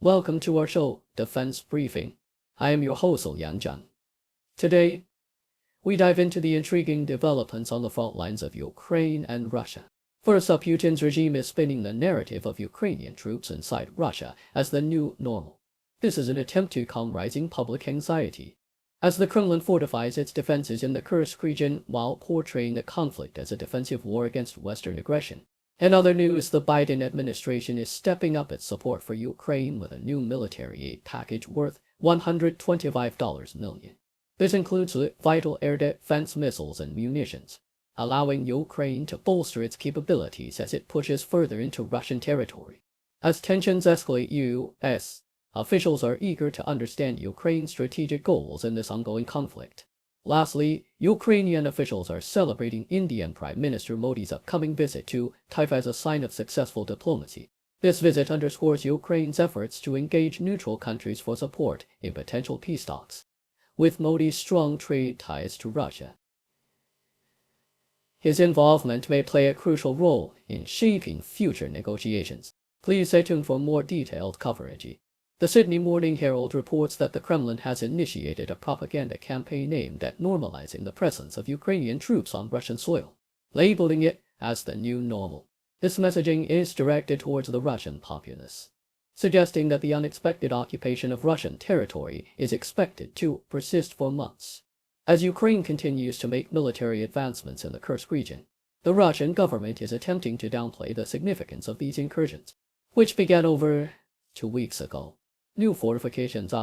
Welcome to our show, Defense Briefing. I am your host, Liang Jun. Today, we dive into the intriguing developments on the front lines of Ukraine and Russia. First up, Putin's regime is spinning the narrative of Ukrainian troops inside Russia as the new normal. This is an attempt to calm rising public anxiety, as the Kremlin fortifies its defenses in the Kursk region while portraying the conflict as a defensive war against Western aggression. In other news, the Biden administration is stepping up its support for Ukraine with a new military aid package worth $125 million. This includes vital air defense missiles and munitions, allowing Ukraine to bolster its capabilities as it pushes further into Russian territory. As tensions escalate, U.S. officials are eager to understand Ukraine's strategic goals in this ongoing conflict. Lastly, Ukrainian officials are celebrating Indian Prime Minister Modi's upcoming visit to Taiwan as a sign of successful diplomacy. This visit underscores Ukraine's efforts to engage neutral countries for support in potential peace talks, with Modi's strong trade ties to Russia. His involvement may play a crucial role in shaping future negotiations. Please stay tuned for more detailed coverage. The Sydney Morning Herald reports that the Kremlin has initiated a propaganda campaign aimed at normalizing the presence of Ukrainian troops on Russian soil, labeling it as the new normal. This messaging is directed towards the Russian populace, suggesting that the unexpected occupation of Russian territory is expected to persist for months. As Ukraine continues to make military advancements in the Kursk region, the Russian government is attempting to downplay the significance of these incursions, which began over 2 weeks ago. New fortifications,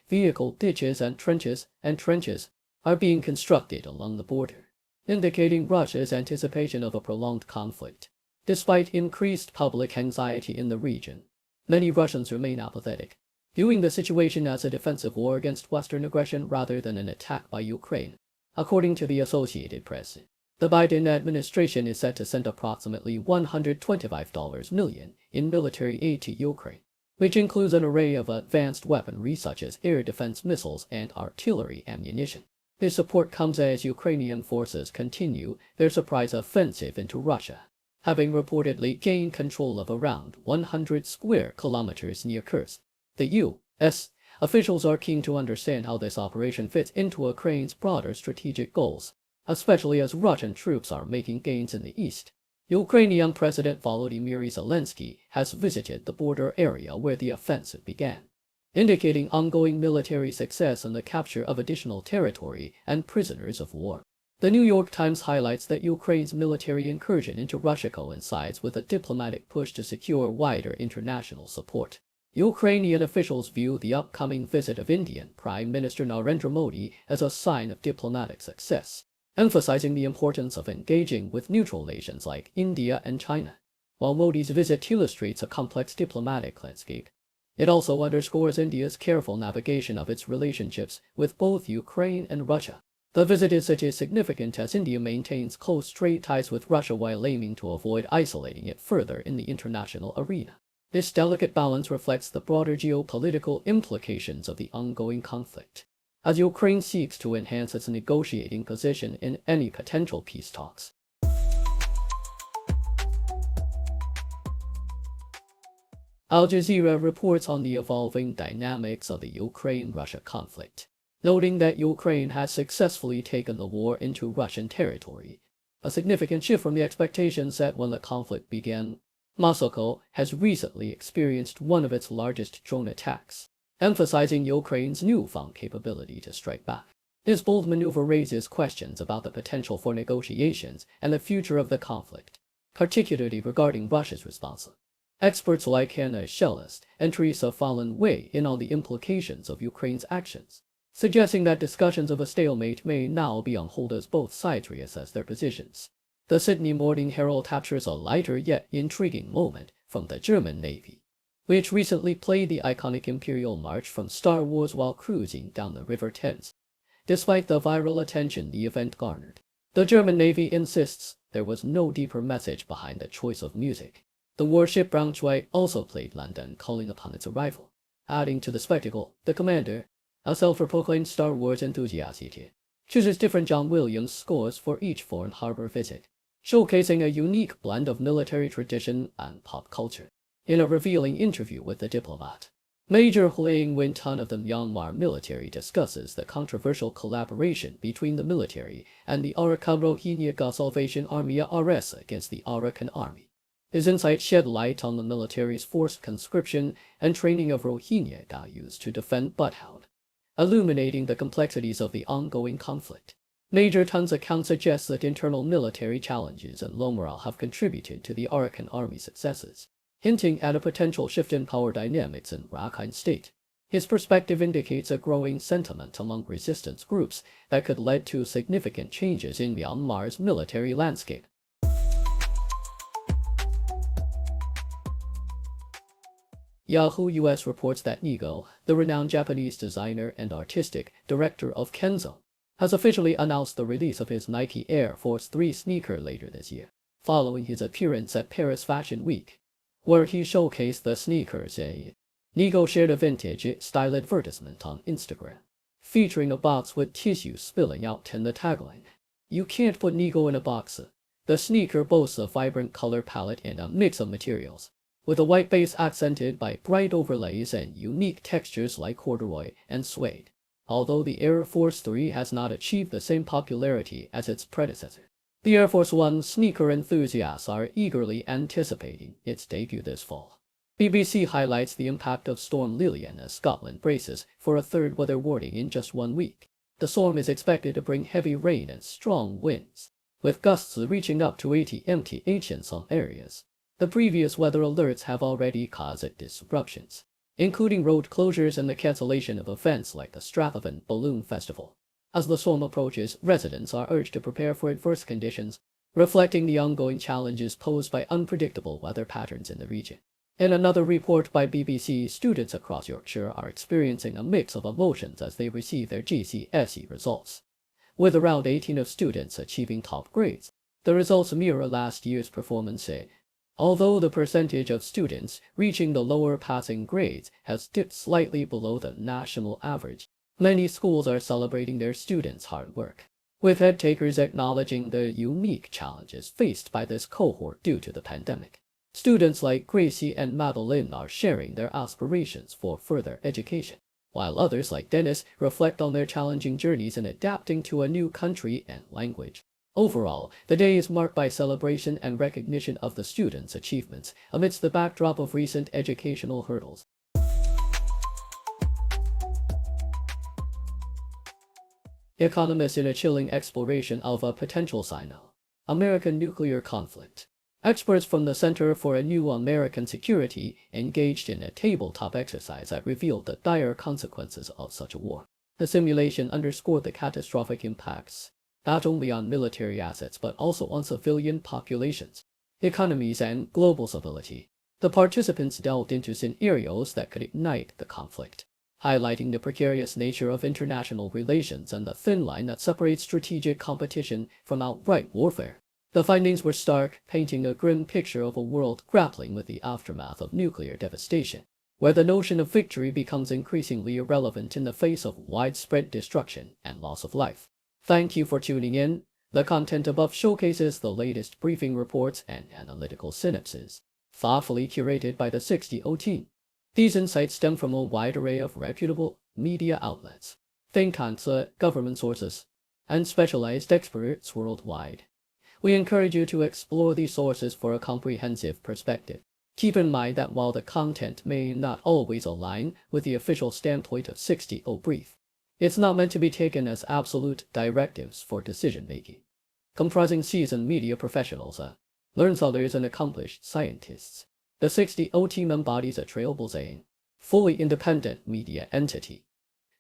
vehicle ditches and trenches are being constructed along the border, indicating Russia's anticipation of a prolonged conflict. Despite increased public anxiety in the region, many Russians remain apathetic, viewing the situation as a defensive war against Western aggression rather than an attack by Ukraine. According to the Associated Press, the Biden administration is set to send approximately $125 million in military aid to Ukraine, which includes an array of advanced weaponry such as air defense missiles and artillery ammunition. This support comes as Ukrainian forces continue their surprise offensive into Russia, having reportedly gained control of around 100 square kilometers near Kursk. The U.S. officials are keen to understand how this operation fits into Ukraine's broader strategic goals, especially as Russian troops are making gains in the east. Ukrainian President Volodymyr Zelensky has visited the border area where the offensive began, indicating ongoing military success and the capture of additional territory and prisoners of war. The New York Times highlights that Ukraine's military incursion into Russia coincides with a diplomatic push to secure wider international support. Ukrainian officials view the upcoming visit of Indian Prime Minister Narendra Modi as a sign of diplomatic success, emphasizing the importance of engaging with neutral nations like India and China. While Modi's visit illustrates a complex diplomatic landscape, it also underscores India's careful navigation of its relationships with both Ukraine and Russia. The visit is such as significant as India maintains close trade ties with Russia while aiming to avoid isolating it further in the international arena. This delicate balance reflects the broader geopolitical implications of the ongoing conflict, as Ukraine seeks to enhance its negotiating position in any potential peace talks. Al Jazeera reports on the evolving dynamics of the Ukraine-Russia conflict, noting that Ukraine has successfully taken the war into Russian territory, a significant shift from the expectations set when the conflict began. Moscow has recently experienced one of its largest drone attacks, emphasizing Ukraine's newfound capability to strike back. This bold maneuver raises questions about the potential for negotiations and the future of the conflict, particularly regarding Russia's response. Experts like Hannah Shellist and Teresa Fallon weigh in on the implications of Ukraine's actions, suggesting that discussions of a stalemate may now be on hold as both sides reassess their positions. The Sydney Morning Herald captures a lighter yet intriguing moment from the German Navy, which recently played the iconic Imperial March from Star Wars while cruising down the River Thames. Despite the viral attention the event garnered, the German Navy insists there was no deeper message behind the choice of music. The warship Braunschweig also played London Calling upon its arrival. Adding to the spectacle, the commander, a self-proclaimed Star Wars enthusiast, chooses different John Williams scores for each foreign harbor visit, showcasing a unique blend of military tradition and pop culture. In a revealing interview with the diplomat, Major Liang Jun of the Myanmar military discusses the controversial collaboration between the military and the Arakan Rohingya Salvation Army (ARS) against the Arakan Army. His insights shed light on the military's forced conscription and training of Rohingya used to defend Buthout, illuminating the complexities of the ongoing conflict. Major Tun's account suggests that internal military challenges and low morale have contributed to the Arakan Army's successes, hinting at a potential shift in power dynamics in Rakhine State. His perspective indicates a growing sentiment among resistance groups that could lead to significant changes in Myanmar's military landscape. Yahoo US reports that Nigo, the renowned Japanese designer and artistic director of Kenzo, has officially announced the release of his Nike Air Force 3 sneaker later this year, following his appearance at Paris Fashion Week, where he showcased the sneakers. Nigo shared a vintage-style advertisement on Instagram, featuring a box with tissue spilling out and the tagline, "You can't put Nigo in a box." The sneaker boasts a vibrant color palette and a mix of materials, with a white base accented by bright overlays and unique textures like corduroy and suede. Although the Air Force 3 has not achieved the same popularity as its predecessor, the Air Force One sneaker enthusiasts are eagerly anticipating its debut this fall. BBC highlights the impact of Storm Lillian as Scotland braces for a third weather warning in just 1 week. The storm is expected to bring heavy rain and strong winds, with gusts reaching up to 80 mph in some areas. The previous weather alerts have already caused disruptions, including road closures and the cancellation of events like the Strathaven Balloon Festival. As the storm approaches, residents are urged to prepare for adverse conditions, reflecting the ongoing challenges posed by unpredictable weather patterns in the region. In another report by BBC, students across Yorkshire are experiencing a mix of emotions as they receive their GCSE results. With around 18 of students achieving top grades, the results mirror last year's performance. Although the percentage of students reaching the lower passing grades has dipped slightly below the national average, many schools are celebrating their students' hard work, with head takers acknowledging the unique challenges faced by this cohort due to the pandemic. Students like Gracie and Madeline are sharing their aspirations for further education, while others like Dennis reflect on their challenging journeys in adapting to a new country and language. Overall, the day is marked by celebration and recognition of the students' achievements amidst the backdrop of recent educational hurdles. Economists in a chilling exploration of a potential Sino-American nuclear conflict. Experts from the Center for a New American Security engaged in a tabletop exercise that revealed the dire consequences of such a war. The simulation underscored the catastrophic impacts, not only on military assets but also on civilian populations, economies, and global stability. The participants delved into scenarios that could ignite the conflict, highlighting the precarious nature of international relations and the thin line that separates strategic competition from outright warfare. The findings were stark, painting a grim picture of a world grappling with the aftermath of nuclear devastation, where the notion of victory becomes increasingly irrelevant in the face of widespread destruction and loss of life. Thank you for tuning in. The content above showcases the latest briefing reports and analytical synapses, thoughtfully curated by the 60O team. These insights stem from a wide array of reputable media outlets, think tanks, government sources, and specialized experts worldwide. We encourage you to explore these sources for a comprehensive perspective. Keep in mind that while the content may not always align with the official standpoint of 60O Brief, it's not meant to be taken as absolute directives for decision-making. Comprising seasoned media professionals, learned scholars, and accomplished scientists, the 60O team embodies a trailblazing, fully independent media entity.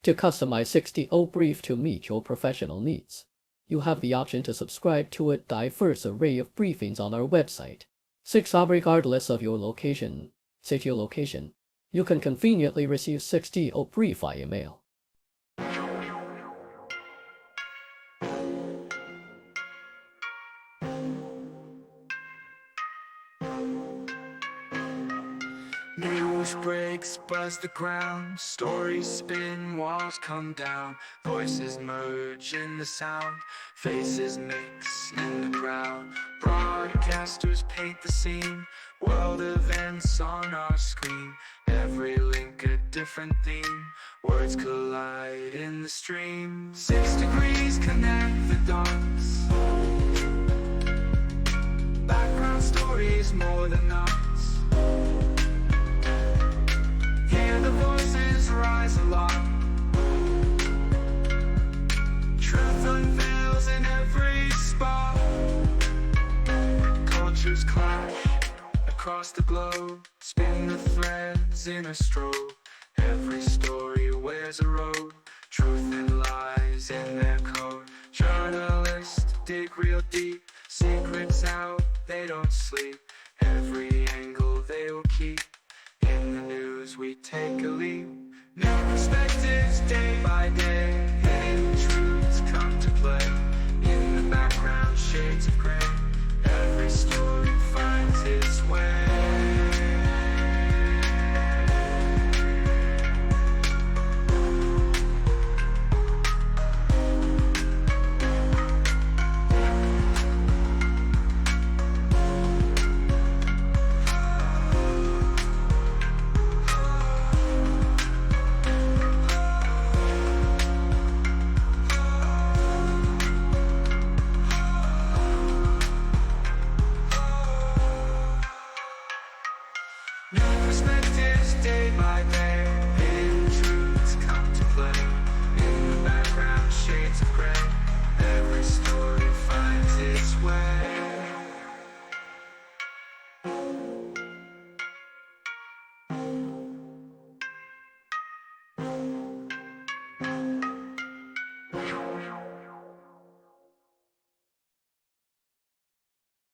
To customize 60O Brief to meet your professional needs, you have the option to subscribe to a diverse array of briefings on our website. Regardless of your location, you can conveniently receive 60O Brief via mail. Do you Push brakes, buzz the ground. Stories spin, walls come down. Voices merge in the sound. Faces mix in the crowd. Broadcasters paint the scene. World events on our screen. Every link a different theme. Words collide in the stream. 6 degrees connect the dots. Background stories more than knots. Hear the voices rise aloft. Truth unveils in every spot. Cultures clash across the globe. Spin the threads in a strobe. Every story wears a robe. Truth and lies in their code. Journalists dig real deep. Secrets out, they don't sleep. Every angle they will keep. In the news we take a leap. New perspectives day by day.